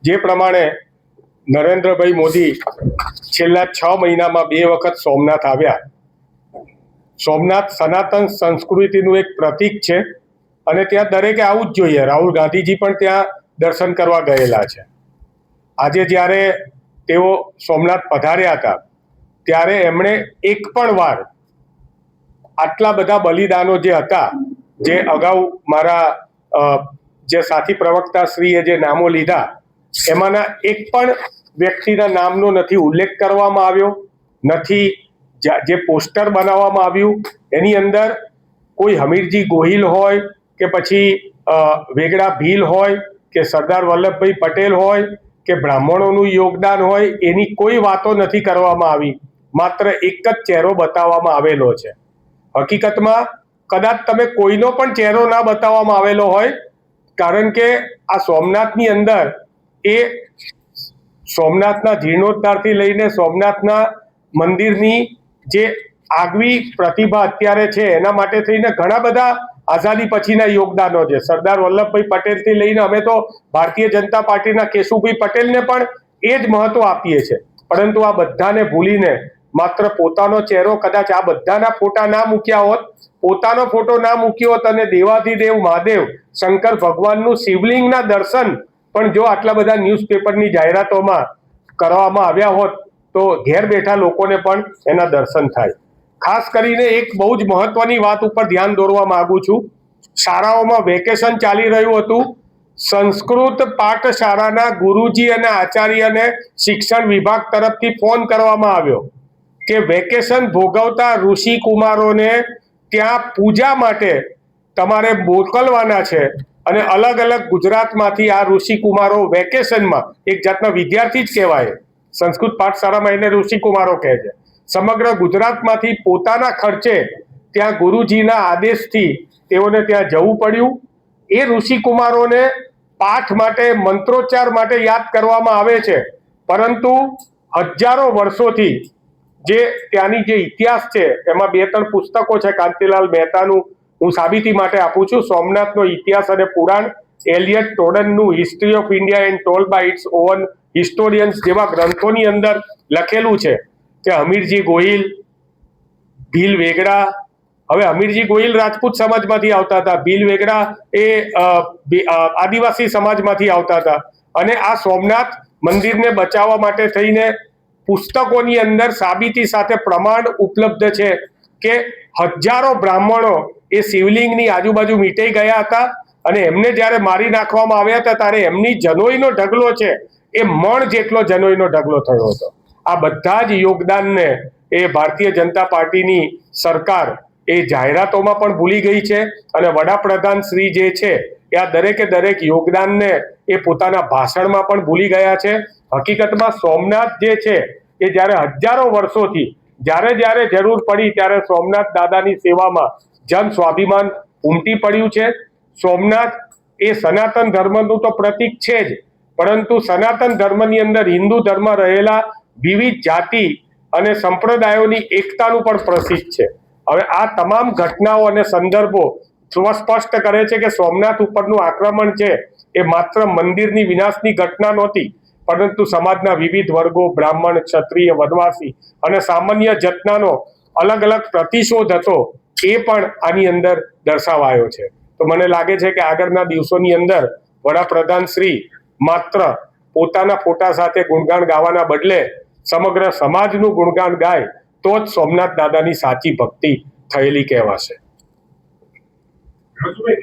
જે પ્રમાણે નરેન્દ્રભાઈ મોદી છેલ્લા 6 મહિનામાં 2 વખત સોમનાથ આવ્યા. સોમનાથ સનાતન સંસ્કૃતિનું એક પ્રતીક છે અને ત્યાં દરેકે આવવું જ જોઈએ. રાહુલ ગાંધીજી પણ ત્યાં દર્શન કરવા ગયેલા છે. આજે જ્યારે તેઓ સોમનાથ પધાર્યા હતા ત્યારે એમણે એક પણ વાર આટલા બધા બલિદાનો જે હતા, જે અગાઉ મારા જે સાથી પ્રવક્તા શ્રીએ જે નામો લીધા એમાંના એક પણ વ્યક્તિના નામનો નથી ઉલ્લેખ કરવામાં આવ્યો, નથી જે પોસ્ટર બનાવવામાં આવ્યું એની અંદર કોઈ હમીરજી ગોહિલ હોય કે પછી વેગડા ભીલ હોય કે સરદાર વલ્લભભાઈ પટેલ હોય કે બ્રાહ્મણોનું યોગદાન હોય, એની કોઈ વાતો નથી કરવામાં આવી. માત્ર એક જ ચહેરો બતાવવામાં આવેલો છે. હકીકતમાં કદાચ તમે કોઈનો પણ ચહેરો ના બતાવવામાં આવેલો હોય, કારણ કે આ સોમનાથની અંદર એ સોમનાથના જીર્ણોદ્ધારથી લઈને સોમનાથના મંદિરની જે આગવી પ્રતિભા અત્યારે છે એના માટે થઈને ઘણા બધા આઝાદી પછીના યોગદાનો છે. સરદાર વલ્લભભાઈ પટેલથી લઈને અમે તો ભારતીય જનતા પાર્ટીના કેશુભાઈ પટેલને પણ એ જ મહત્વ આપીએ છીએ. પરંતુ આ બધાને ભૂલીને માત્ર પોતાનો ચહેરો, કદાચ આ બધાના ફોટા ના મૂક્યા હોત, પોતાનો ફોટો ના મૂક્યો હોત અને દેવાધિદેવ મહાદેવ શંકર ભગવાનનું શિવલિંગના દર્શન પણ જો આટલા બધા ન્યૂઝપેપરની જાહેરાતોમાં કરવામાં આવ્યા હોત તો ઘેર બેઠા લોકોને પણ એના દર્શન થાય. ખાસ કરીને એક બહુ જ મહત્વની વાત ઉપર ધ્યાન દોરવા માંગુ છું. શાળાઓમાં વેકેશન ચાલી રહ્યું હતું. સંસ્કૃત પાઠશાળાના ગુરુજી અને આચાર્યને શિક્ષણ વિભાગ તરફથી ફોન કરવામાં આવ્યો કે વેકેશન ભોગવતા ઋષિ કુમારોને ત્યાં પૂજા માટે તમારે મોકલવાના છે. અને અલગ અલગ ગુજરાતમાંથી આ ઋષિ કુમારો વેકેશનમાં, એક જાતના વિદ્યાર્થી જ કહેવાય, સંસ્કૃત પાઠશાળામાં એને ઋષિ કુમારો કહે છે, સમગ્ર ગુજરાતમાંથી પોતાના ખર્ચે ત્યાં ગુરુજીના આદેશથી તેઓને ત્યાં જવું પડ્યું. એ ઋષિ કુમારોને પાઠ માટે, મંત્રોચ્ચાર માટે યાદ કરવામાં આવે છે, પરંતુ હજારો વર્ષોથી જે ત્યાંની જે ઇતિહાસ છે એમાં 2-3 પુસ્તકો છે. કાંતિલાલ મહેતાનું હું સાબિતી માટે આપું છું. સોમનાથનો ઇતિહાસ અને પુરાણ, એલિયટ ટોડનનું history of India and told by its own historians જેવા ગ્રંથોની અંદર લખેલું છે કે હમીરજી ગોહિલ, ભીલ વેગડા, હવે હમીરજી ગોહિલ રાજપૂત સમાજમાંથી આવતા હતા, ભીલ વેગડા એ આદિવાસી સમાજમાંથી આવતા હતા. અને આ સોમનાથ મંદિરને બચાવવા માટે થઈને પુસ્તકોની અંદર સાબિતી સાથે પ્રમાણ ઉપલબ્ધ છે કે હજારો બ્રાહ્મણો એ શિવલિંગની આજુબાજુ મીટાઈ ગયા હતા અને એમને જ્યારે મારી નાખવામાં આવ્યા હતા ત્યારે એમની જનોઈનો ઢગલો છે એ મણ જેટલો જનોઈનો ઢગલો થયો હતો. આ બધા જ યોગદાનને એ ભારતીય જનતા પાર્ટીની સરકાર એ જાહેરાતોમાં પણ ભૂલી ગઈ છે અને વડાપ્રધાન શ્રી જે છે એ આ દરેકે દરેક યોગદાનને એ પોતાના ભાષણમાં પણ ભૂલી ગયા છે. હકીકતમાં સોમનાથ જે છે એ જ્યારે હજારો વર્ષોથી જ્યારે જરૂર પડી ત્યારે સોમનાથ દાદાની સેવામાં જન સ્વાભિમાન ઉમટી પડ્યું છે. સોમનાથ એ સનાતન ધર્મનું તો પ્રતીક છે જ, પરંતુ સનાતન ધર્મની અંદર હિન્દુ ધર્મ રહેલા વિવિધ જાતિ અને સંપ્રદાયોની એકતાનું પણ પ્રતીક છે. હવે આ તમામ ઘટનાઓ અને સંદર્ભો સ્પષ્ટ કરે છે કે સોમનાથ ઉપરનું આક્રમણ છે એ માત્ર મંદિરની વિનાશની ઘટના નહોતી, પરંતુ સમાજના વિવિધ વર્ગો, બ્રાહ્મણ, ક્ષત્રિય, વનવાસી અને સામાન્ય જનતાનો અલગ અલગ પ્રતિશોધ હતો એ પણ આની અંદર દર્શાવાયો છે. તો મને લાગે છે કે આગળના દિવસોની અંદર વડાપ્રધાન શ્રી માત્ર પોતાના ફોટા સાથે ગુણગાન ગાવાના બદલે સમગ્ર સમાજનું ગુણગાન ગાય તો જ સોમનાથ દાદાની સાચી ભક્તિ થયેલી કહેવાશે.